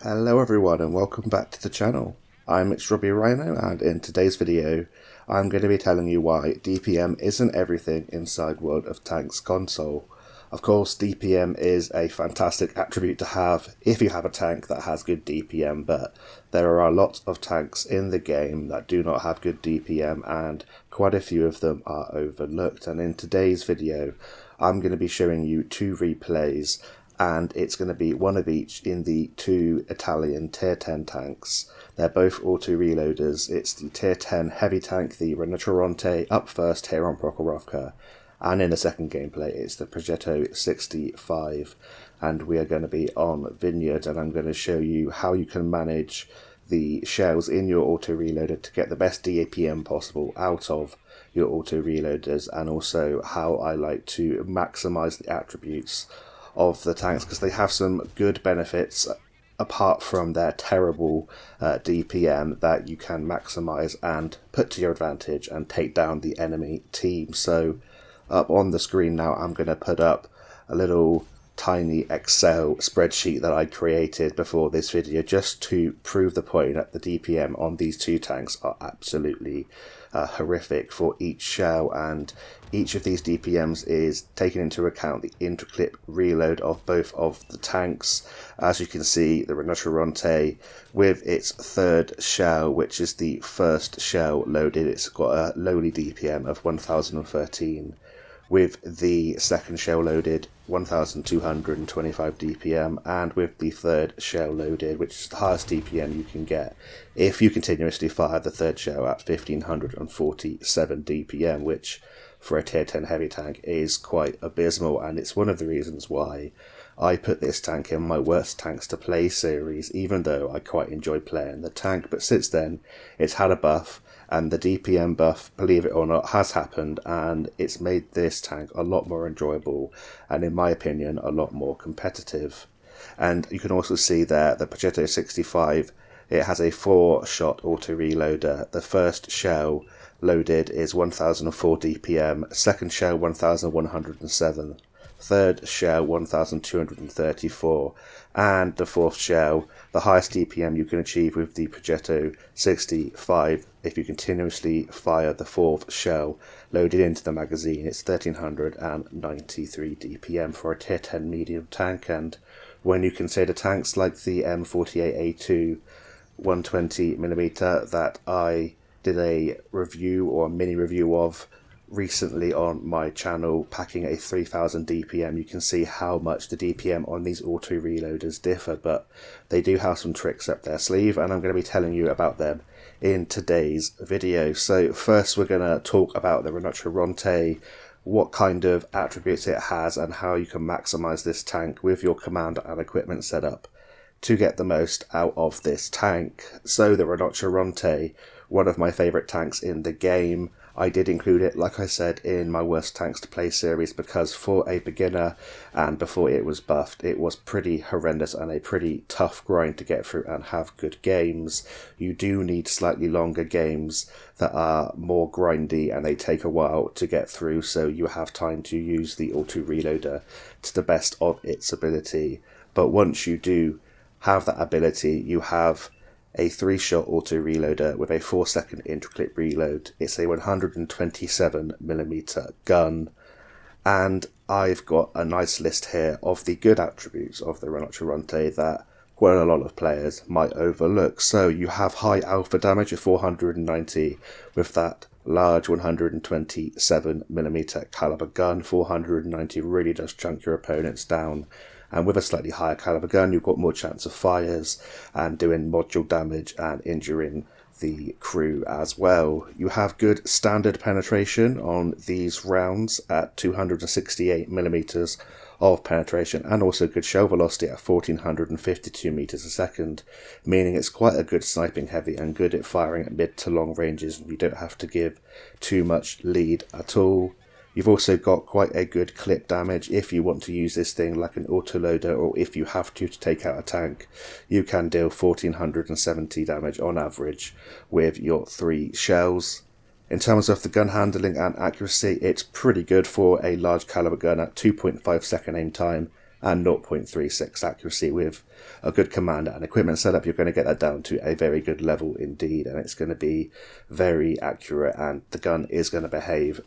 Hello everyone and welcome back to the channel. I'm Extraordinary Rhino, and in today's video I'm going to be telling you why DPM isn't everything inside World of Tanks console. Of course, DPM is a fantastic attribute to have if you have a tank that has good DPM, but there are a lot of tanks in the game that do not have good DPM and quite a few of them are overlooked. And in today's video I'm going to be showing you two replays, and it's going to be one of each in the two Italian tier 10 tanks. They're both auto-reloaders. It's the tier 10 heavy tank, the Rinoceronte, up first here on Prokhorovka, and in the second gameplay it's the Progetto 65, and we are going to be on Vineyards, and I'm going to show you how you can manage the shells in your auto-reloader to get the best DPM possible out of your auto-reloaders, and also how I like to maximize the attributes of the tanks, because they have some good benefits apart from their terrible DPM that you can maximize and put to your advantage and take down the enemy team. So up on the screen now I'm going to put up a little tiny Excel spreadsheet that I created before this video just to prove the point that the DPM on these two tanks are absolutely horrific for each shell, and each of these DPMs is taking into account the interclip reload of both of the tanks. As you can see, the Rinoceronte with its third shell, which is the first shell loaded, it's got a lowly DPM of 1013. With the second shell loaded, 1225 DPM, and with the third shell loaded, which is the highest DPM you can get if you continuously fire the third shell, at 1547 DPM, which for a tier 10 heavy tank is quite abysmal, and it's one of the reasons why I put this tank in my worst tanks to play series, even though I quite enjoy playing the tank. But since then it's had a buff, and the DPM buff, believe it or not, has happened, and it's made this tank a lot more enjoyable and, in my opinion, a lot more competitive. And you can also see there the Progetto 65, it has a 4-shot auto-reloader. The first shell loaded is 1004 DPM, second shell 1107, third shell 1234, and the fourth shell, the highest DPM you can achieve with the Progetto 65 if you continuously fire the fourth shell loaded into the magazine, it's 1393 DPM for a tier 10 medium tank. And when you consider tanks like the M48A2 120mm that I did a review or a mini review of recently on my channel, packing a 3000 DPM, you can see how much the DPM on these auto reloaders differ, but they do have some tricks up their sleeve, and I'm going to be telling you about them in today's video. So first we're going to talk about the Rinoceronte, what kind of attributes it has, and how you can maximize this tank with your command and equipment setup to get the most out of this tank. So the Rinoceronte, one of my favorite tanks in the game. I did include it, like I said, in my worst tanks to play series, because for a beginner and before it was buffed, it was pretty horrendous and a pretty tough grind to get through and have good games. You do need slightly longer games that are more grindy and they take a while to get through, so you have time to use the auto reloader to the best of its ability. But once you do have that ability, you have a 3-shot auto reloader with a 4-second interclip reload. It's a 127mm gun, and I've got a nice list here of the good attributes of the Rinoceronte that quite a lot of players might overlook. So you have high alpha damage of 490 with that large 127mm caliber gun. 490 really does chunk your opponents down. And with a slightly higher caliber gun, you've got more chance of fires and doing module damage and injuring the crew as well. You have good standard penetration on these rounds at 268mm of penetration, and also good shell velocity at 1452 meters a second, meaning it's quite a good sniping heavy and good at firing at mid to long ranges. You don't have to give too much lead at all. You've also got quite a good clip damage if you want to use this thing like an autoloader, or if you have to take out a tank. You can deal 1470 damage on average with your 3 shells. In terms of the gun handling and accuracy, it's pretty good for a large caliber gun at 2.5 second aim time, and 0.36 accuracy. With a good commander and equipment setup, you're going to get that down to a very good level indeed, and it's going to be very accurate, and the gun is going to behave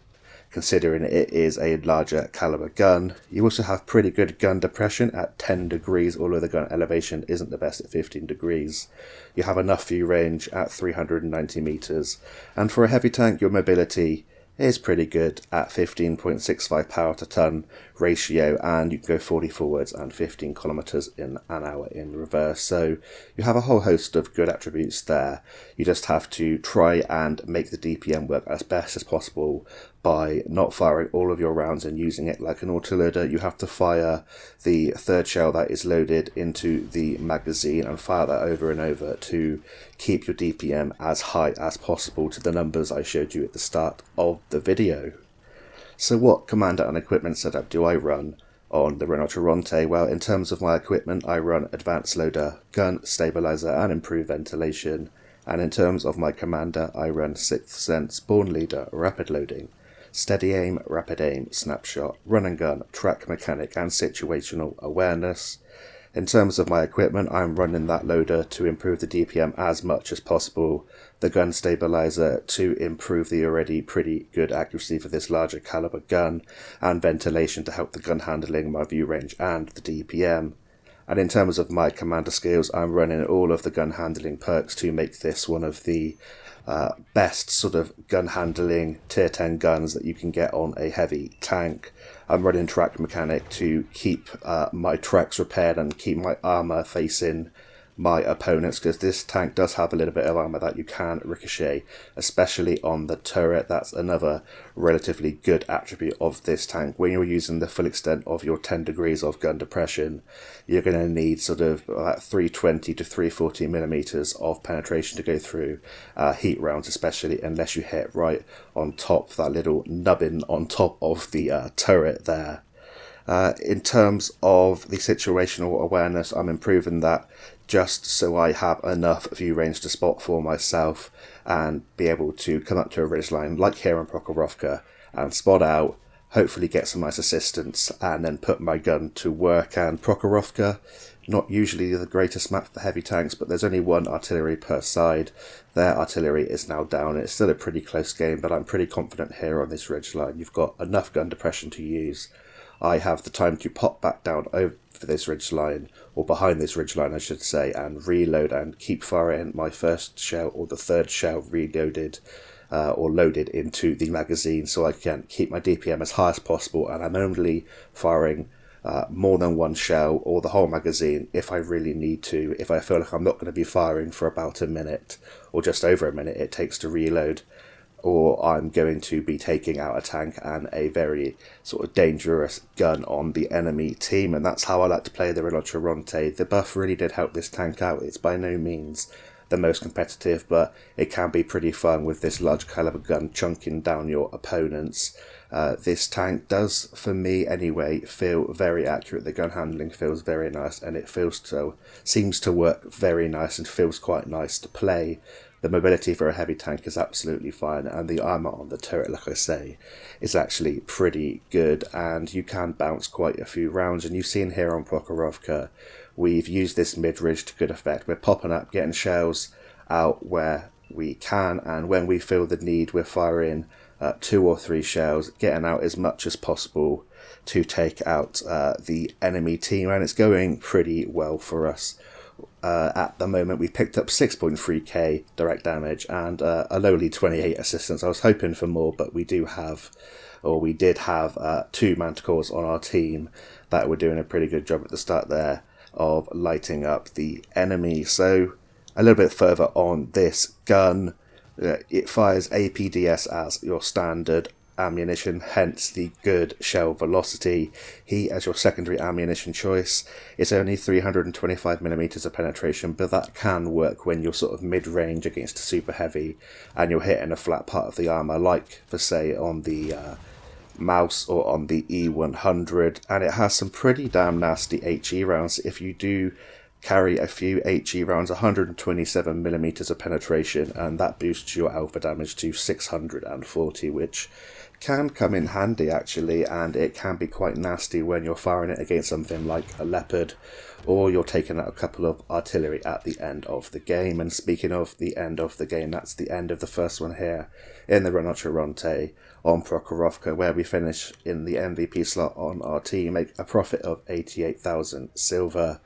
considering it is a larger caliber gun. You also have pretty good gun depression at 10 degrees, although the gun elevation isn't the best at 15 degrees. You have enough view range at 390 meters, and for a heavy tank, your mobility is pretty good at 15.65 power to ton ratio, and you can go 40 forwards and 15 kilometers in an hour in reverse. So you have a whole host of good attributes there. You just have to try and make the DPM work as best as possible by not firing all of your rounds and using it like an autoloader. You have to fire the third shell that is loaded into the magazine and fire that over and over to keep your DPM as high as possible to the numbers I showed you at the start of the video. So what commander and equipment setup do I run on the Rinoceronte? Well, in terms of my equipment, I run advanced loader, gun stabilizer and improved ventilation. And in terms of my commander, I run 6th sense, born leader, rapid loading, steady aim, rapid aim, snapshot, run and gun, track mechanic and situational awareness. In terms of my equipment, I'm running that loader to improve the DPM as much as possible, the gun stabilizer to improve the already pretty good accuracy for this larger caliber gun, and ventilation to help the gun handling, my view range and the DPM. And in terms of my commander skills, I'm running all of the gun handling perks to make this one of the best sort of gun handling tier 10 guns that you can get on a heavy tank. I'm running track mechanic to keep my tracks repaired and keep my armor facing my opponents, because this tank does have a little bit of armor that you can ricochet, especially on the turret. That's another relatively good attribute of this tank. When you're using the full extent of your 10 degrees of gun depression, you're going to need sort of 320 to 340 millimeters of penetration to go through heat rounds, especially unless you hit right on top, that little nubbin on top of the turret there. In terms of the situational awareness, I'm improving that just so I have enough view range to spot for myself and be able to come up to a ridgeline like here in Prokhorovka and spot out, hopefully get some nice assistance, and then put my gun to work. And Prokhorovka, not usually the greatest map for heavy tanks, but there's only one artillery per side. Their artillery is now down. It's still a pretty close game, but I'm pretty confident here on this ridgeline. You've got enough gun depression to use. I have the time to pop back down over this ridgeline, or behind this ridgeline I should say, and reload and keep firing my first shell or the third shell reloaded or loaded into the magazine, so I can keep my DPM as high as possible, and I'm only firing more than one shell or the whole magazine if I really need to. If I feel like I'm not going to be firing for about a minute or just over a minute it takes to reload, or I'm going to be taking out a tank and a very sort of dangerous gun on the enemy team. And that's how I like to play the Rinoceronte. The buff really did help this tank out. It's by no means the most competitive, but it can be pretty fun with this large caliber gun chunking down your opponents. This tank does, for me anyway, feel very accurate. The gun handling feels very nice, and it seems to work very nice and feels quite nice to play. The mobility for a heavy tank is absolutely fine, and the armor on the turret, like I say, is actually pretty good, and you can bounce quite a few rounds. And you've seen here on Prokhorovka, we've used this mid-ridge to good effect. We're popping up, getting shells out where we can, and when we feel the need, we're firing 2 or 3 shells, getting out as much as possible to take out the enemy team, and it's going pretty well for us. At the moment, we've picked up 6.3k direct damage and a lowly 28 assistance. I was hoping for more, but we did have 2 Manticores on our team that were doing a pretty good job at the start there of lighting up the enemy. So a little bit further on this gun, it fires APDS as your standard ammunition, hence the good shell velocity. Heat as your secondary ammunition choice. It's only 325mm of penetration, but that can work when you're sort of mid-range against a super heavy and you're hitting a flat part of the armor, like for say on the Mouse or on the E100, and it has some pretty damn nasty HE rounds. If you do carry a few HE rounds, 127mm of penetration, and that boosts your alpha damage to 640, which can come in handy actually, and it can be quite nasty when you're firing it against something like a leopard, or you're taking out a couple of artillery at the end of the game. And speaking of the end of the game, that's the end of the first one here in the Rinoceronte on Prokhorovka, where we finish in the MVP slot on our team, make a profit of 88,000 silver.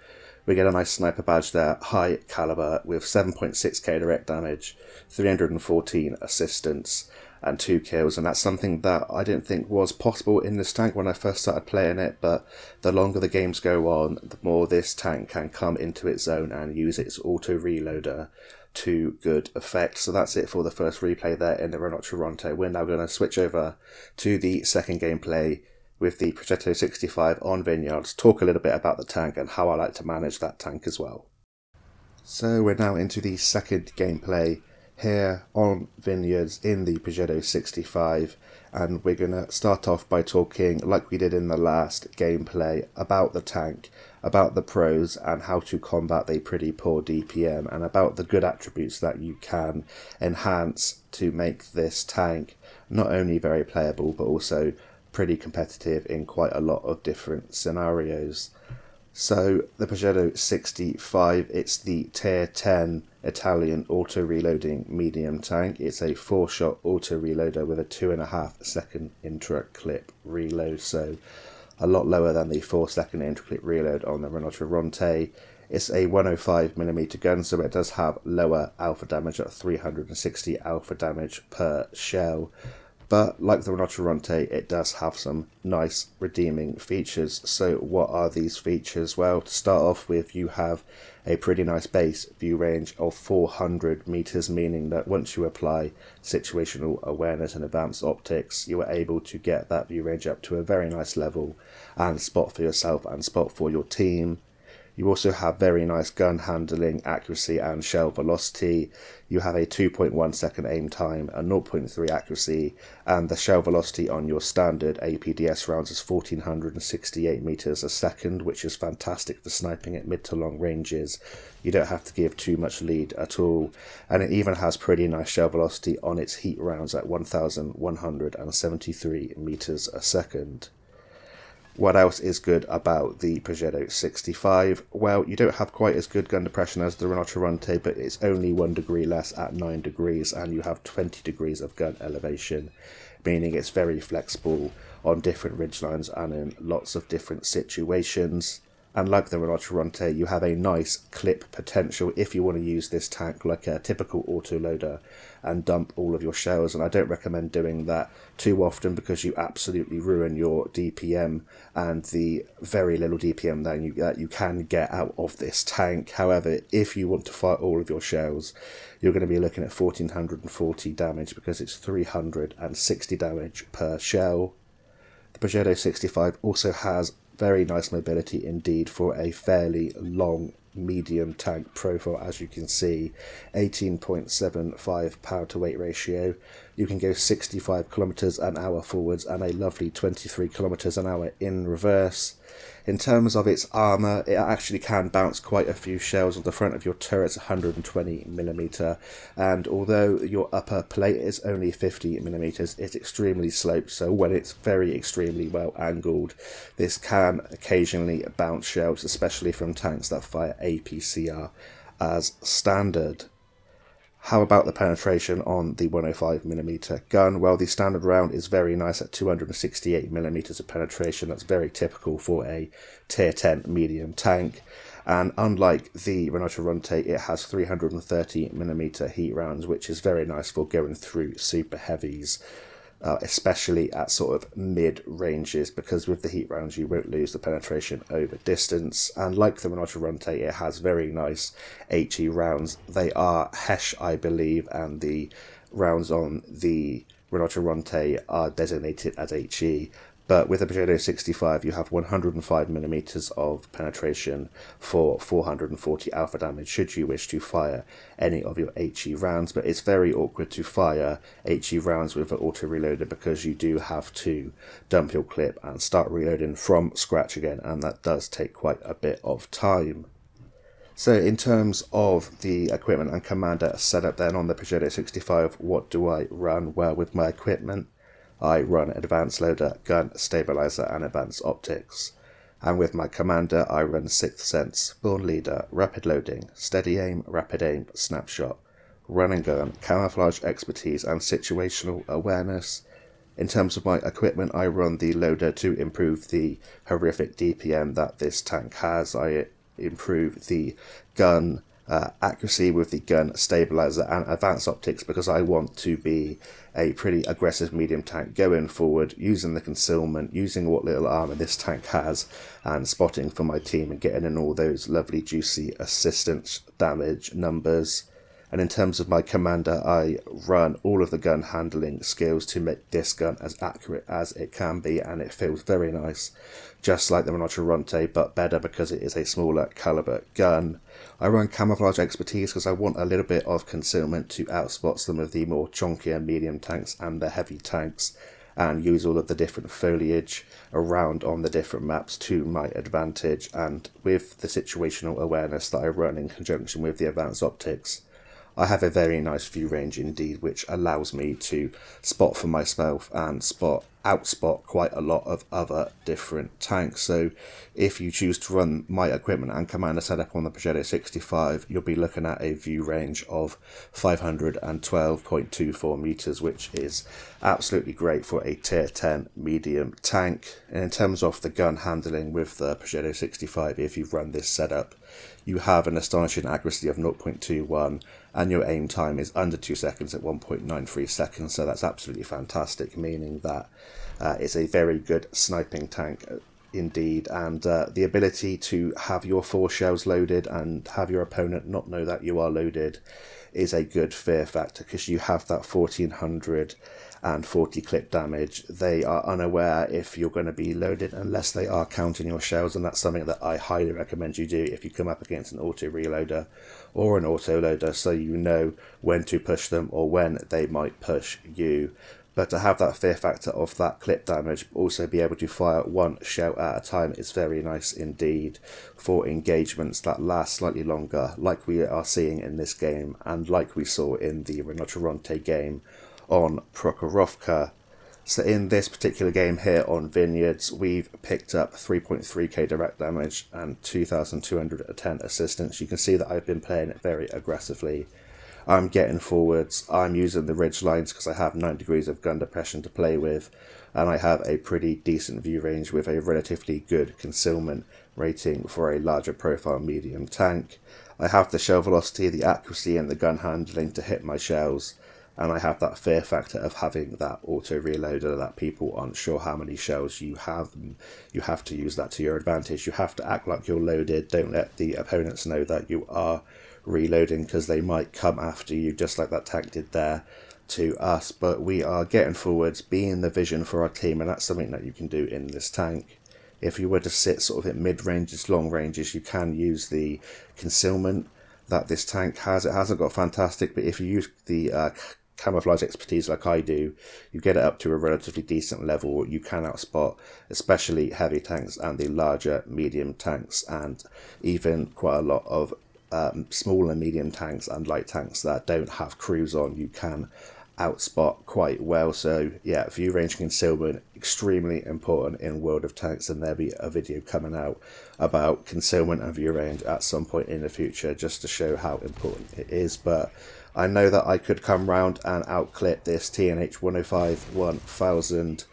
We get a nice sniper badge there, high caliber, with 7.6k direct damage, 314 assistance, and 2 kills, and that's something that I didn't think was possible in this tank when I first started playing it, but the longer the games go on, the more this tank can come into its own and use its auto-reloader to good effect. So that's it for the first replay there in the Rinoceronte. We're now going to switch over to the second gameplay with the Progetto 65 on Vineyards, talk a little bit about the tank and how I like to manage that tank as well. So we're now into the second gameplay here on Vineyards in the Progetto 65, and we're going to start off by talking, like we did in the last gameplay, about the tank, about the pros and how to combat a pretty poor DPM, and about the good attributes that you can enhance to make this tank not only very playable but also pretty competitive in quite a lot of different scenarios. So the Progetto 65, it's the tier 10 Italian auto-reloading medium tank. It's a 4-shot auto-reloader with a 2.5 second intra-clip reload, so a lot lower than the 4-second intra-clip reload on the Rinoceronte. It's a 105mm gun, so it does have lower alpha damage at 360 alpha damage per shell. But like the Rinoceronte, it does have some nice redeeming features. So what are these features? Well, to start off with, you have a pretty nice base view range of 400 meters, meaning that once you apply situational awareness and advanced optics, you are able to get that view range up to a very nice level and spot for yourself and spot for your team. You also have very nice gun handling, accuracy and shell velocity. You have a 2.1 second aim time, a 0.3 accuracy, and the shell velocity on your standard APDS rounds is 1468 meters a second, which is fantastic for sniping at mid to long ranges. You don't have to give too much lead at all, and it even has pretty nice shell velocity on its heat rounds at 1173 meters a second. What else is good about the Progetto 65? Well, you don't have quite as good gun depression as the Rinoceronte, but it's only 1 degree less at 9 degrees, and you have 20 degrees of gun elevation, meaning it's very flexible on different ridgelines and in lots of different situations. And like the Rinoceronte, you have a nice clip potential if you want to use this tank like a typical autoloader and dump all of your shells. And I don't recommend doing that too often because you absolutely ruin your DPM and the very little DPM that you can get out of this tank. However, if you want to fire all of your shells, you're going to be looking at 1440 damage because it's 360 damage per shell. The Progetto 65 also has very nice mobility indeed for a fairly long medium tank profile. As you can see, 18.75 power to weight ratio. You can go 65 kilometers an hour forwards and a lovely 23 kilometers an hour in reverse. In terms of its armor, it actually can bounce quite a few shells on the front of your turret's 120mm, and although your upper plate is only 50mm, it's extremely sloped, so when it's very extremely well angled, this can occasionally bounce shells, especially from tanks that fire APCR as standard. How about the penetration on the 105mm gun? Well, the standard round is very nice at 268mm of penetration. That's very typical for a tier 10 medium tank. And unlike the Rinoceronte, it has 330mm heat rounds, which is very nice for going through super heavies, especially at sort of mid ranges, because with the heat rounds you won't lose the penetration over distance. And like the Rinoceronte, it has very nice HE rounds. They are HESH, I believe, and the rounds on the Rinoceronte are designated as HE. But with the Progetto 65, you have 105mm of penetration for 440 alpha damage should you wish to fire any of your HE rounds. But it's very awkward to fire HE rounds with an auto-reloader because you do have to dump your clip and start reloading from scratch again, and that does take quite a bit of time. So in terms of the equipment and commander setup then on the Progetto 65, what do I run? Well, with my equipment, I run advanced loader, gun, stabilizer and advanced optics. And with my commander, I run Sixth Sense, Born Leader, Rapid Loading, Steady Aim, Rapid Aim, Snapshot, Run and Gun, Camouflage Expertise and Situational Awareness. In terms of my equipment, I run the loader to improve the horrific DPM that this tank has. I improve the gun accuracy with the gun stabilizer and advanced optics because I want to be a pretty aggressive medium tank going forward, using the concealment, using what little armor this tank has, and spotting for my team and getting in all those lovely juicy assistance damage numbers. And in terms of my commander, I run all of the gun handling skills to make this gun as accurate as it can be, and it feels very nice, just like the Rinoceronte, but better because it is a smaller caliber gun. I run camouflage expertise because I want a little bit of concealment to outspot some of the more chunkier medium tanks and the heavy tanks, and use all of the different foliage around on the different maps to my advantage. And with the situational awareness that I run in conjunction with the advanced optics, I have a very nice view range indeed, which allows me to spot for myself and outspot quite a lot of other different tanks. So if you choose to run my equipment and commander setup on the Progetto 65, you'll be looking at a view range of 512.24 meters, which is absolutely great for a tier 10 medium tank. And in terms of the gun handling with the Progetto 65, if you run this setup, you have an astonishing accuracy of 0.21 and your aim time is under 2 seconds at 1.93 seconds, so that's absolutely fantastic, meaning that it's a very good sniping tank indeed. And the ability to have your 4 shells loaded and have your opponent not know that you are loaded is a good fear factor, because you have that 1440 clip damage. They are unaware if you're going to be loaded unless they are counting your shells, and that's something that I highly recommend you do if you come up against an auto reloader or an auto loader, so you know when to push them or when they might push you. But to have that fear factor of that clip damage, also be able to fire 1 shell at a time, is very nice indeed for engagements that last slightly longer, like we are seeing in this game and like we saw in the Rinoceronte game on Prokhorovka. So in this particular game here on Vineyards, we've picked up 3.3k direct damage and 2,210 assistance. You can see that I've been playing it very aggressively. I'm getting forwards, I'm using the ridge lines because I have 9 degrees of gun depression to play with, and I have a pretty decent view range with a relatively good concealment rating for a larger profile medium tank. I have the shell velocity, the accuracy and the gun handling to hit my shells, and I have that fear factor of having that auto reloader that people aren't sure how many shells you have, and you have to use that to your advantage. You have to act like you're loaded, don't let the opponents know that you are reloading, because they might come after you just like that tank did there to us. But we are getting forwards, being the vision for our team, and that's something that you can do in this tank. If you were to sit sort of at mid ranges, long ranges, you can use the concealment that this tank has. It hasn't got fantastic, but if you use the camouflage expertise like I do, you get it up to a relatively decent level. You can outspot especially heavy tanks and the larger medium tanks, and even quite a lot of small and medium tanks and light tanks that don't have crews on. You can outspot quite well. So yeah, view range concealment, extremely important in World of Tanks, and there'll be a video coming out about concealment and view range at some point in the future, just to show how important it is. But I know that I could come round and outclip this TNH 105 1000.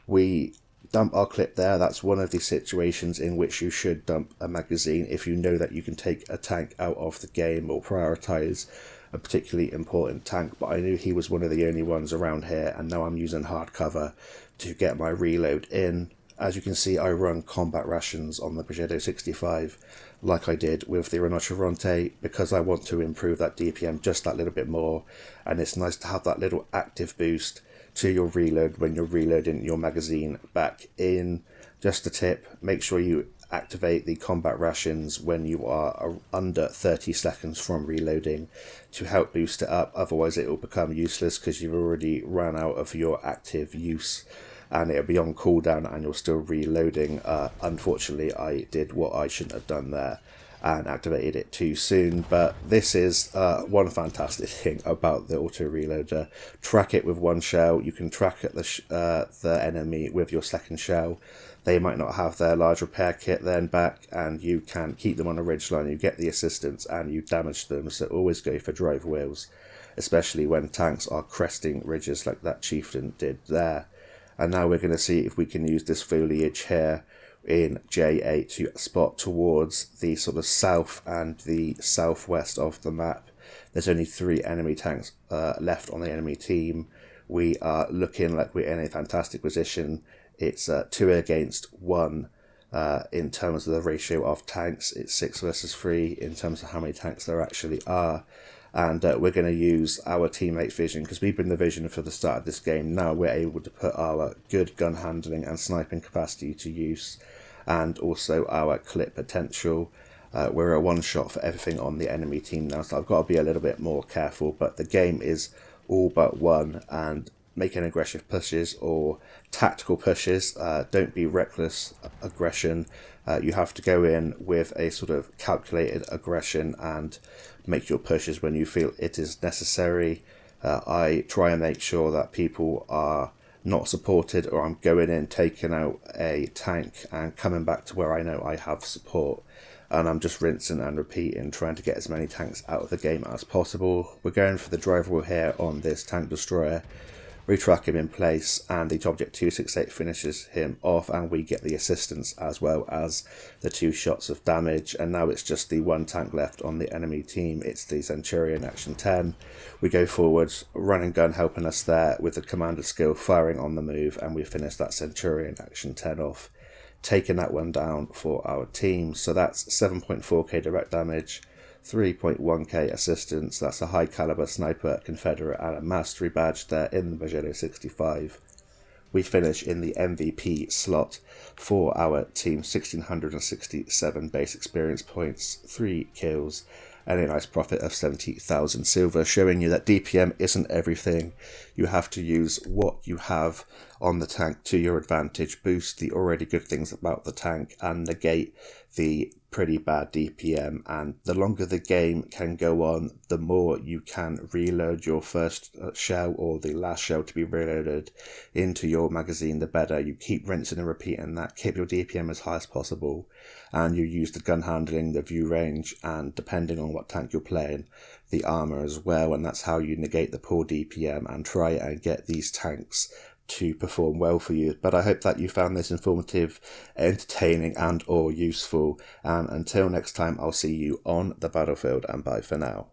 We dump our clip there. That's one of the situations in which you should dump a magazine if you know that you can take a tank out of the game or prioritize a particularly important tank. But I knew he was one of the only ones around here, and now I'm using hardcover to get my reload in. As you can see, I run combat rations on the Progetto 65 like I did with the Rinoceronte, because I want to improve that DPM just that little bit more, and it's nice to have that little active boost to your reload when you're reloading your magazine back in. Just a tip, make sure you activate the combat rations when you are under 30 seconds from reloading to help boost it up, otherwise it will become useless because you've already run out of your active use and it'll be on cooldown and you're still reloading. Unfortunately, I did what I shouldn't have done there, and activated it too soon. But this is one fantastic thing about the auto reloader. Track it with one shell. You can track the enemy with your second shell. They might not have their large repair kit then back, and you can keep them on a ridgeline. You get the assistance and you damage them. So always go for drive wheels, especially when tanks are cresting ridges like that chieftain did there. And now we're going to see if we can use this foliage here in J8 to spot towards the sort of south and the southwest of the map. There's only 3 enemy tanks left on the enemy team. We are looking like we're in a fantastic position. It's 2 against 1 in terms of the ratio of tanks. It's 6 versus 3 in terms of how many tanks there actually are. And we're going to use our teammates' vision, because we've been the vision for the start of this game. Now we're able to put our good gun handling and sniping capacity to use, and also our clip potential. We're a one shot for everything on the enemy team now, so I've got to be a little bit more careful. But the game is all but won, and making aggressive pushes or tactical pushes, don't be reckless aggression. You have to go in with a sort of calculated aggression and make your pushes when you feel it is necessary. I try and make sure that people are not supported, or I'm going in, taking out a tank and coming back to where I know I have support, and I'm just rinsing and repeating, trying to get as many tanks out of the game as possible. We're going for the drive wheel here on this tank destroyer. Retrack him in place, and the Object 268 finishes him off, and we get the assistance as well as the 2 shots of damage. And now it's just the 1 tank left on the enemy team. It's the Centurion Action 10. We go forward, run and gun helping us there with the commander skill, firing on the move, and we finish that Centurion Action 10 off, taking that one down for our team. So that's 7.4k direct damage, 3.1k assistance. That's a high caliber sniper, Confederate, and a mastery badge there in the Progetto 65. We finish in the MVP slot for our team, 1667 base experience points, 3 kills, and a nice profit of 70,000 silver, showing you that DPM isn't everything. You have to use what you have on the tank to your advantage, boost the already good things about the tank, and negate the pretty bad DPM. And the longer the game can go on, the more you can reload your first shell or the last shell to be reloaded into your magazine, the better. You keep rinsing and repeating that, keep your DPM as high as possible, and you use the gun handling, the view range, and depending on what tank you're playing, the armor as well. And that's how you negate the poor DPM and try and get these tanks to perform well for you. But I hope that you found this informative, entertaining, and or useful. And until next time, I'll see you on the battlefield, and bye for now.